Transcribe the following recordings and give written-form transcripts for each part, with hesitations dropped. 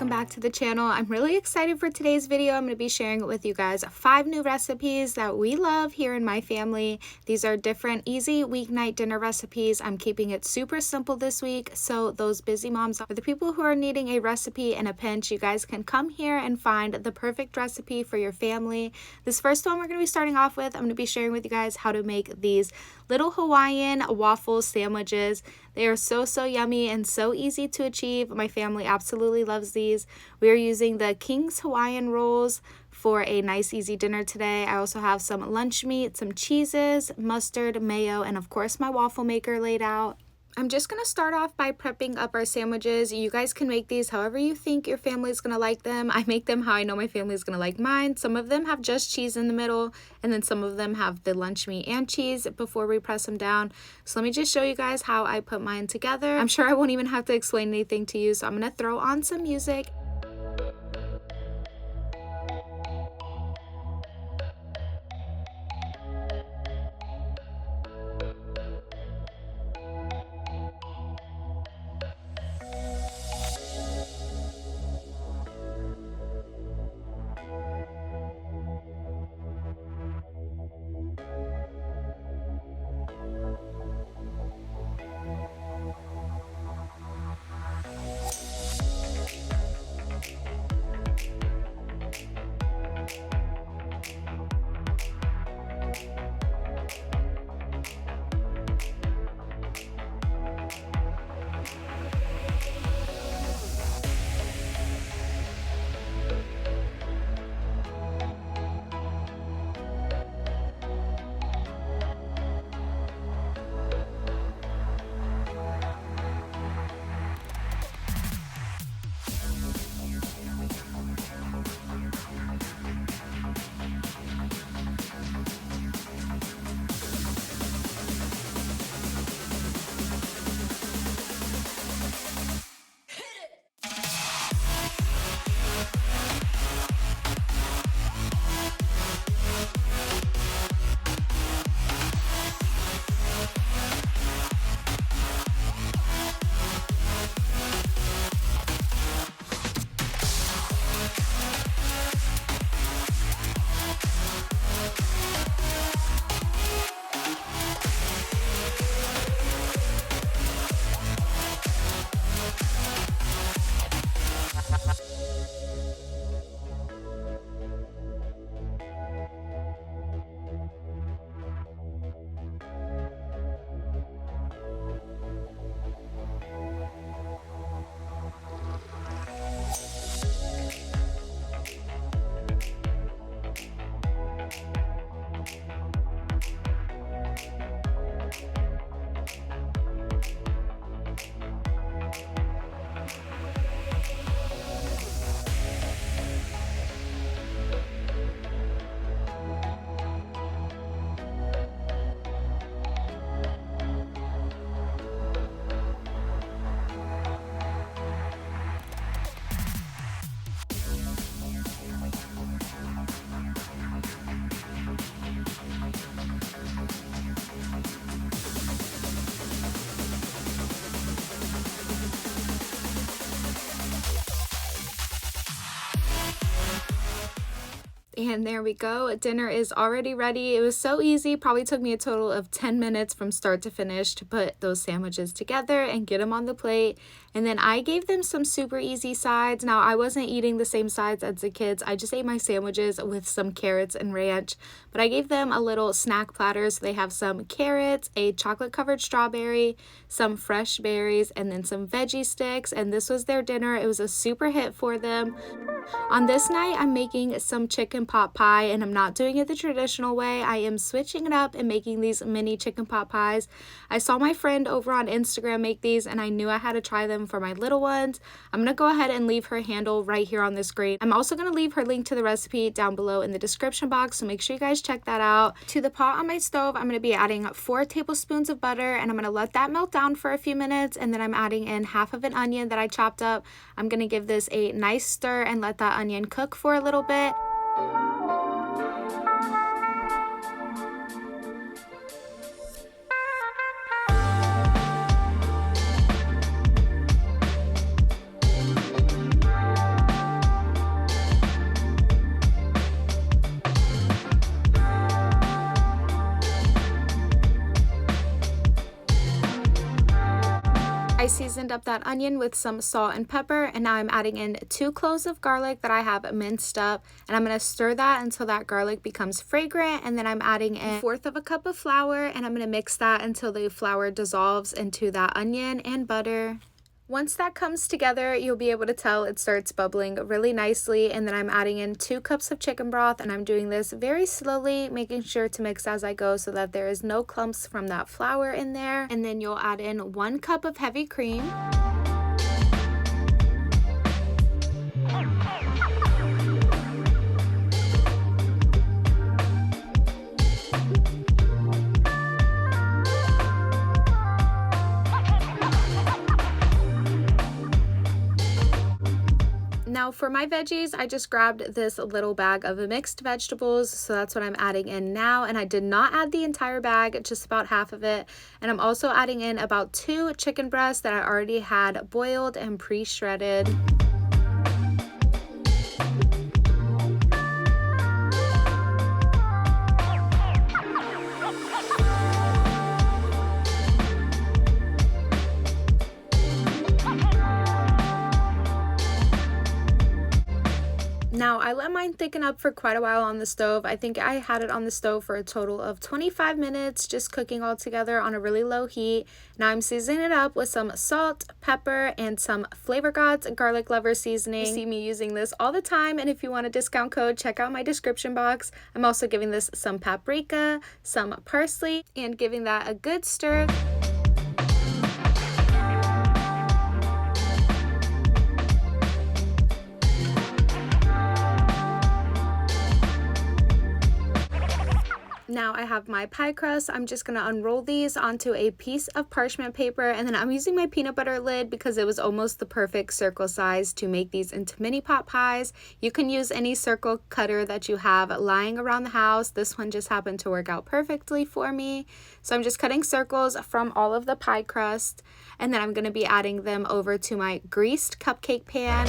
welcome back to the channel. I'm really excited for today's video. I'm going to be sharing with you guys 5 new recipes that we love here in my family. These are different easy weeknight dinner recipes. I'm keeping it super simple this week, so those busy moms or the people who are needing a recipe in a pinch, you guys can come here and find the perfect recipe for your family. This first one we're going to be starting off with, I'm going to be sharing with you guys how to make these little Hawaiian waffle sandwiches. They are so yummy and so easy to achieve. My family absolutely loves these. We are using the King's Hawaiian rolls for a nice easy dinner today. I also have some lunch meat, some cheeses, mustard, mayo, and of course my waffle maker laid out. I'm just going to start off by prepping up our sandwiches. You guys can make these however you think your family is going to like them. I make them how I know my family is going to like mine. Some of them have just cheese in the middle, and then some of them have the lunch meat and cheese before we press them down. So let me just show you guys how I put mine together. I'm sure I won't even have to explain anything to you, so I'm going to throw on some music. And there we go. Dinner is already ready. It was so easy. Probably took me a total of 10 minutes from start to finish to put those sandwiches together and get them on the plate. And then I gave them some super easy sides. Now, I wasn't eating the same sides as the kids. I just ate my sandwiches with some carrots and ranch. But I gave them a little snack platter. So they have some carrots, a chocolate-covered strawberry, some fresh berries, and then some veggie sticks. And this was their dinner. It was a super hit for them. On this night, I'm making some chicken pot pie, and I'm not doing it the traditional way. I am switching it up and making these mini chicken pot pies. I saw my friend over on Instagram make these, and I knew I had to try them for my little ones. I'm going to go ahead and leave her handle right here on the screen. I'm also going to leave her link to the recipe down below in the description box, so make sure you guys check that out. To the pot on my stove, I'm going to be adding 4 tablespoons of butter, and I'm going to let that melt down for a few minutes, and then I'm adding in half of an onion that I chopped up. I'm going to give this a nice stir and let that onion cook for a little bit. seasoned up that onion with some salt and pepper, and now I'm adding in 2 cloves of garlic that I have minced up, and I'm going to stir that until that garlic becomes fragrant, and then I'm adding in 1/4 of a cup of flour, and I'm going to mix that until the flour dissolves into that onion and butter. Once that comes together, you'll be able to tell it starts bubbling really nicely, and then I'm adding in 2 cups of chicken broth, and I'm doing this very slowly, making sure to mix as I go so that there is no clumps from that flour in there. And then you'll add in 1 cup of heavy cream. Now for my veggies, I just grabbed this little bag of mixed vegetables, so that's what I'm adding in now, and I did not add the entire bag, just about half of it. And I'm also adding in about 2 chicken breasts that I already had boiled and pre-shredded. Now, I let mine thicken up for quite a while on the stove. I think I had it on the stove for a total of 25 minutes, just cooking all together on a really low heat. Now I'm seasoning it up with some salt, pepper, and some Flavor Gods garlic lover seasoning. You see me using this all the time, and if you want a discount code, check out my description box. I'm also giving this some paprika, some parsley, and giving that a good stir. Now I have my pie crust. I'm just going to unroll these onto a piece of parchment paper, and then I'm using my peanut butter lid because it was almost the perfect circle size to make these into mini pot pies. You can use any circle cutter that you have lying around the house. This one just happened to work out perfectly for me. So I'm just cutting circles from all of the pie crust, and then I'm going to be adding them over to my greased cupcake pan.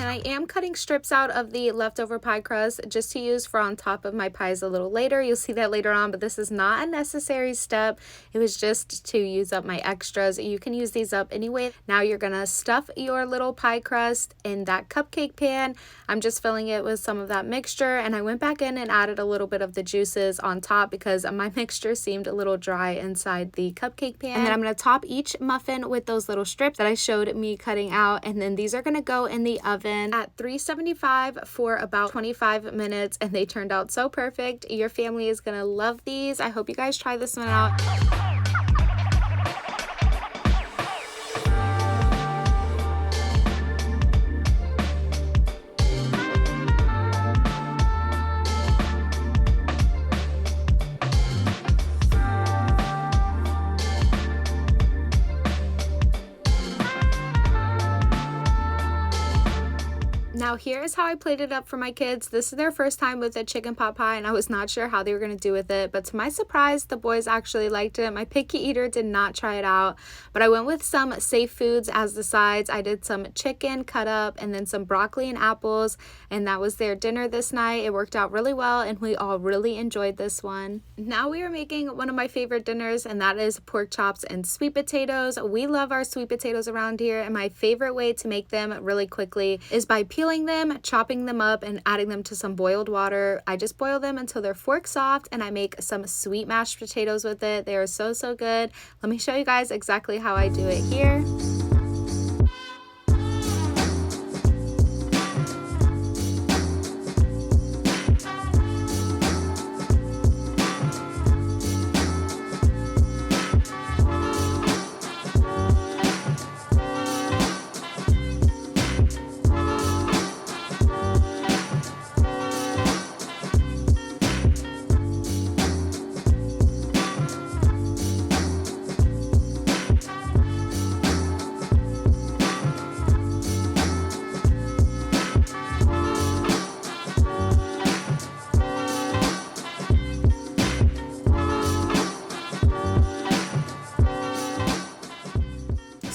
I am cutting strips out of the leftover pie crust just to use for on top of my pies a little later. You'll see that later on, but this is not a necessary step. It was just to use up my extras. You can use these up anyway. Now you're gonna stuff your little pie crust in that cupcake pan. I'm just filling it with some of that mixture, and I went back in and added a little bit of the juices on top because my mixture seemed a little dry inside the cupcake pan. And then I'm gonna top each muffin with those little strips that I showed me cutting out, and then these are gonna go in the oven at 375 for about 25 minutes, and they turned out so perfect. Your family is gonna love these. I hope you guys try this one out. Now here is how I plated it up for my kids. This is their first time with a chicken pot pie, and I was not sure how they were going to do with it, but to my surprise, the boys actually liked it. My picky eater did not try it out, but I went with some safe foods as the sides. I did some chicken cut up and then some broccoli and apples, and that was their dinner this night. It worked out really well, and we all really enjoyed this one. Now we are making one of my favorite dinners, and that is pork chops and sweet potatoes. We love our sweet potatoes around here, and my favorite way to make them really quickly is by peeling them, chopping them up, and adding them to some boiled water. I just boil them until they're fork soft, and I make some sweet mashed potatoes with it. They are so good. Let me show you guys exactly how I do it here.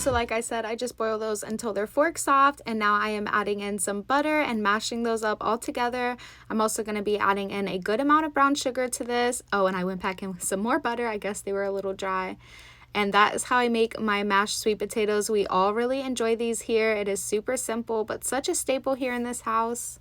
So like I said, I just boil those until they're fork soft, and now I am adding in some butter and mashing those up all together. I'm also going to be adding in a good amount of brown sugar to this. Oh, and I went back in with some more butter. I guess they were a little dry. And that is how I make my mashed sweet potatoes. We all really enjoy these here. It is super simple, but such a staple here in this house.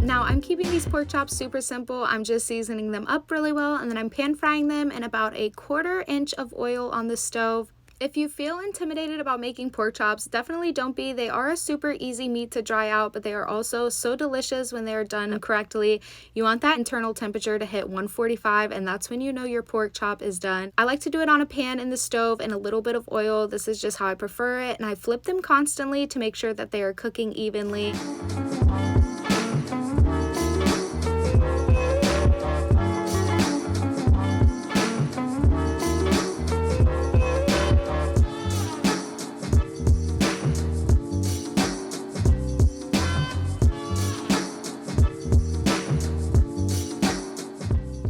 Now I'm keeping these pork chops super simple. I'm just seasoning them up really well, and then I'm pan frying them in about a 1/4 inch of oil on the stove. If you feel intimidated about making pork chops, definitely don't be. They are a super easy meat to dry out, but they are also so delicious when they are done correctly. You want that internal temperature to hit 145, and that's when you know your pork chop is done. I like to do it on a pan in the stove and a little bit of oil. This is just how I prefer it, and I flip them constantly to make sure that they are cooking evenly.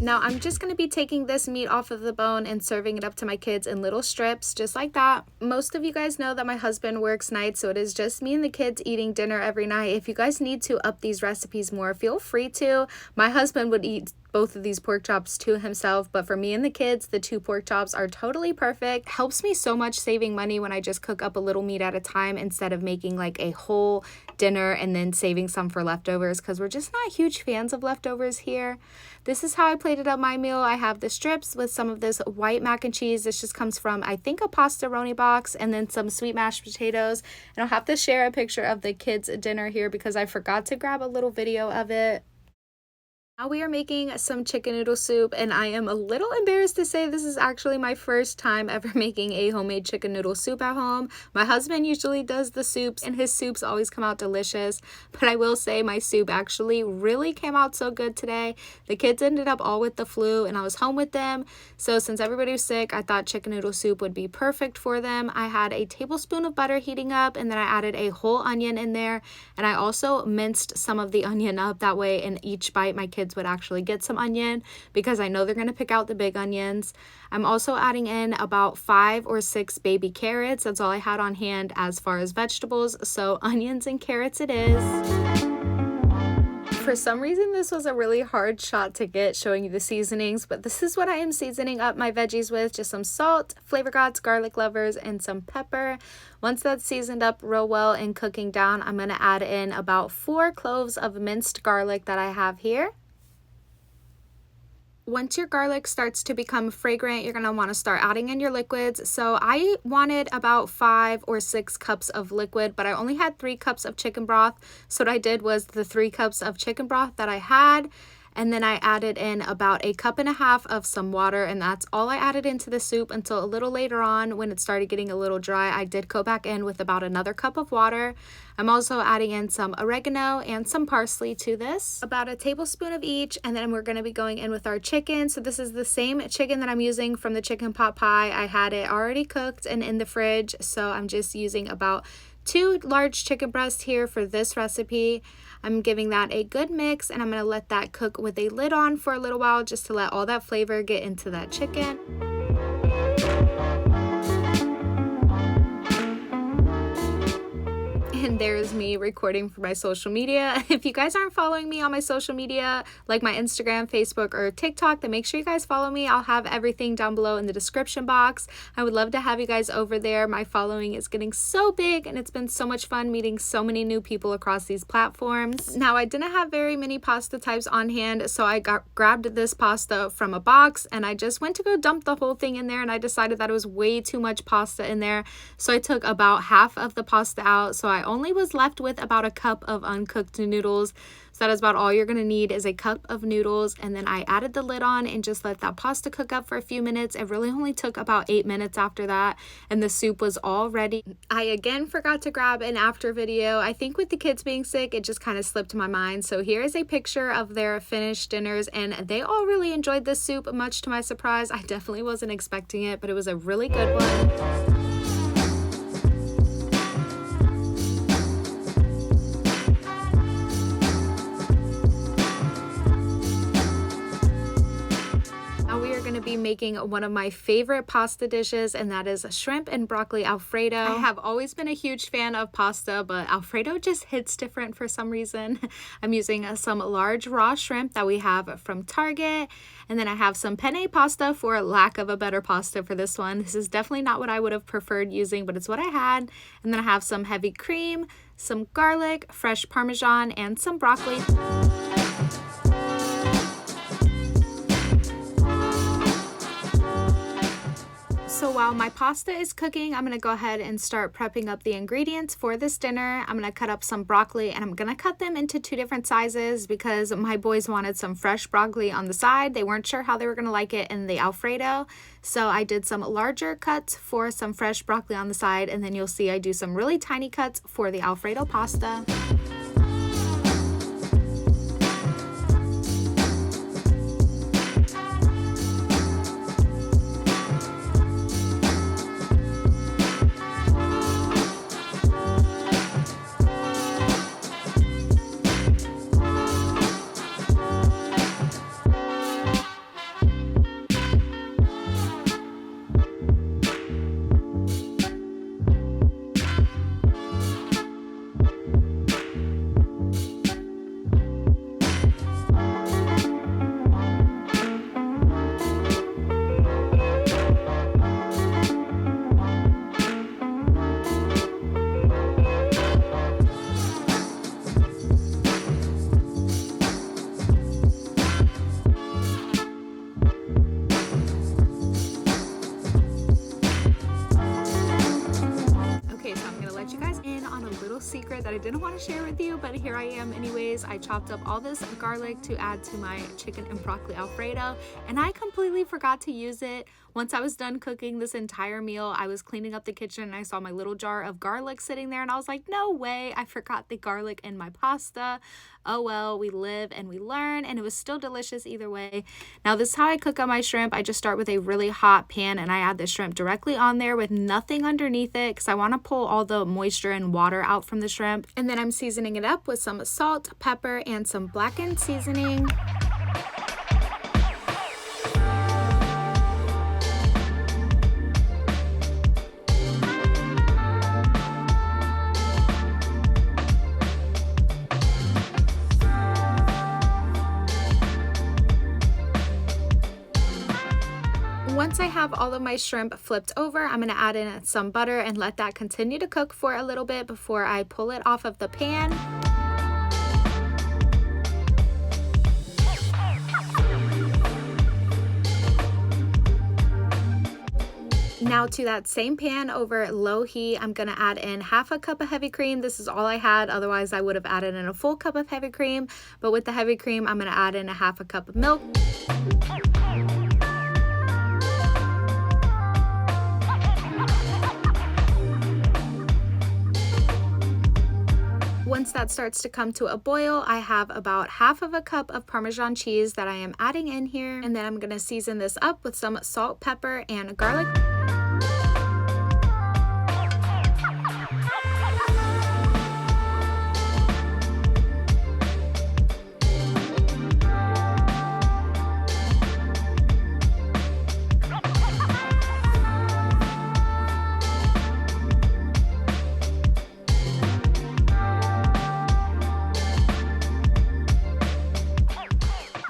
Now I'm just going to be taking this meat off of the bone and serving it up to my kids in little strips, just like that. Most of you guys know that my husband works nights, so it is just me and the kids eating dinner every night. If you guys need to up these recipes more, feel free to. My husband would eat both of these pork chops to himself, but for me and the kids, the 2 pork chops are totally perfect. Helps me so much saving money when I just cook up a little meat at a time instead of making like a whole dinner and then saving some for leftovers, because we're just not huge fans of leftovers here. This is how I plated up my meal. I have the strips with some of this white mac and cheese. This just comes from, I think, a pastaroni box, and then some sweet mashed potatoes. And I'll have to share a picture of the kids' dinner here because I forgot to grab a little video of it. Now we are making some chicken noodle soup, and I am a little embarrassed to say this is actually my first time ever making a homemade chicken noodle soup at home. My husband usually does the soups, and his soups always come out delicious, but I will say my soup actually really came out so good today. The kids ended up all with the flu, and I was home with them, so since everybody was sick, I thought chicken noodle soup would be perfect for them. I had a tablespoon of butter heating up, and then I added a whole onion in there, and I also minced some of the onion up. That way in each bite my kids would actually get some onion, because I know they're going to pick out the big onions. I'm also adding in about 5 or 6 baby carrots. That's all I had on hand as far as vegetables, so onions and carrots it is. For some reason, this was a really hard shot to get showing you the seasonings, but this is what I am seasoning up my veggies with. Just some salt, Flavor Gods garlic lovers, and some pepper. Once that's seasoned up real well and cooking down, I'm going to add in about 4 cloves of minced garlic that I have here. Once your garlic starts to become fragrant, you're going to want to start adding in your liquids. So I wanted about 5 or 6 cups of liquid, but I only had 3 cups of chicken broth. So what I did was the 3 cups of chicken broth that I had, and then I added in about 1.5 cups of some water, and that's all I added into the soup until a little later on when it started getting a little dry. I did go back in with about another cup of water. I'm also adding in some oregano and some parsley to this, about 1 tablespoon of each, and then we're going to be going in with our chicken. So this is the same chicken that I'm using from the chicken pot pie. I had it already cooked and in the fridge, so I'm just using about 2 large chicken breasts here for this recipe. I'm giving that a good mix, and I'm going to let that cook with a lid on for a little while just to let all that flavor get into that chicken. And there's me recording for my social media. If you guys aren't following me on my social media, like my Instagram, Facebook, or TikTok, then make sure you guys follow me. I'll have everything down below in the description box. I would love to have you guys over there. My following is getting so big, and it's been so much fun meeting so many new people across these platforms. Now, I didn't have very many pasta types on hand, so I grabbed this pasta from a box, and I just went to go dump the whole thing in there, and I decided that it was way too much pasta in there, so I took about half of the pasta out. So I only was left with about 1 cup of uncooked noodles. So that is about all you're going to need, is 1 cup of noodles. And then I added the lid on and just let that pasta cook up for a few minutes. It really only took about 8 minutes after that, and the soup was all ready. I again forgot to grab an after video. I think with the kids being sick, it just kind of slipped my mind. So here is a picture of their finished dinners, and they all really enjoyed this soup, much to my surprise. I definitely wasn't expecting it, but it was a really good one. making one of my favorite pasta dishes, and that is shrimp and broccoli Alfredo. I have always been a huge fan of pasta, but Alfredo just hits different for some reason. I'm using some large raw shrimp that we have from Target, and then I have some penne pasta for lack of a better pasta for this one. This is definitely not what I would have preferred using, but it's what I had. And then I have some heavy cream, some garlic, fresh Parmesan, and some broccoli. So while my pasta is cooking, I'm going to go ahead and start prepping up the ingredients for this dinner. I'm going to cut up some broccoli, and I'm going to cut them into 2 different sizes because my boys wanted some fresh broccoli on the side. They weren't sure how they were going to like it in the Alfredo. So I did some larger cuts for some fresh broccoli on the side, and then you'll see I do some really tiny cuts for the Alfredo pasta. Secret that I didn't want to share with you, but here I am anyways. I chopped up all this garlic to add to my chicken and broccoli Alfredo, and I completely forgot to use it. Once I was done cooking this entire meal, I was cleaning up the kitchen and I saw my little jar of garlic sitting there, and I was like, no way, I forgot the garlic in my pasta. Oh well, we live and we learn, and it was still delicious either way. Now this is how I cook on my shrimp. I just start with a really hot pan and I add the shrimp directly on there with nothing underneath it because I want to pull all the moisture and water out from the shrimp. And then I'm seasoning it up with some salt, pepper, and some blackened seasoning. Once I have all of my shrimp flipped over, I'm going to add in some butter and let that continue to cook for a little bit before I pull it off of the pan. Now to that same pan over low heat, I'm going to add in half a cup of heavy cream. This is all I had, otherwise I would have added in a full cup of heavy cream. But with the heavy cream, I'm going to add in a half a cup of milk. Once that starts to come to a boil, I have about half of a cup of Parmesan cheese that I am adding in here. And then I'm going to season this up with some salt, pepper, and garlic.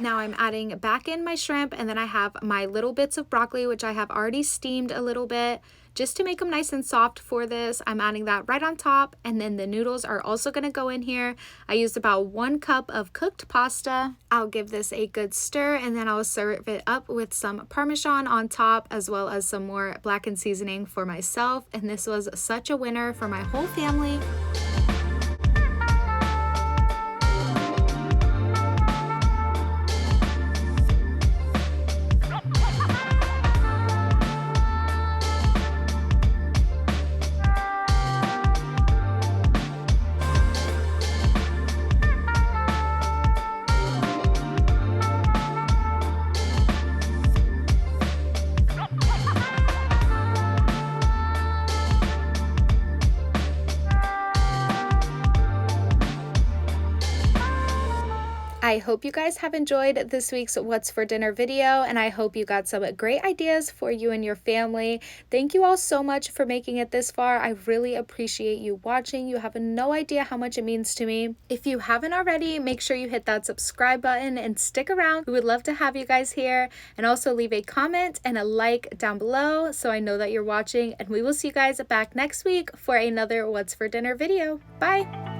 Now I'm adding back in my shrimp, and then I have my little bits of broccoli, which I have already steamed a little bit just to make them nice and soft for this. I'm adding that right on top, and then the noodles are also going to go in here. I used about 1 cup of cooked pasta. I'll give this a good stir, and then I'll serve it up with some Parmesan on top, as well as some more blackened seasoning for myself. And this was such a winner for my whole family. I hope you guys have enjoyed this week's What's for Dinner video, and I hope you got some great ideas for you and your family. Thank you all so much for making it this far. I really appreciate you watching. You have no idea how much it means to me. If you haven't already, make sure you hit that subscribe button and stick around. We would love to have you guys here, and also leave a comment and a like down below so I know that you're watching, and we will see you guys back next week for another What's for Dinner video. Bye!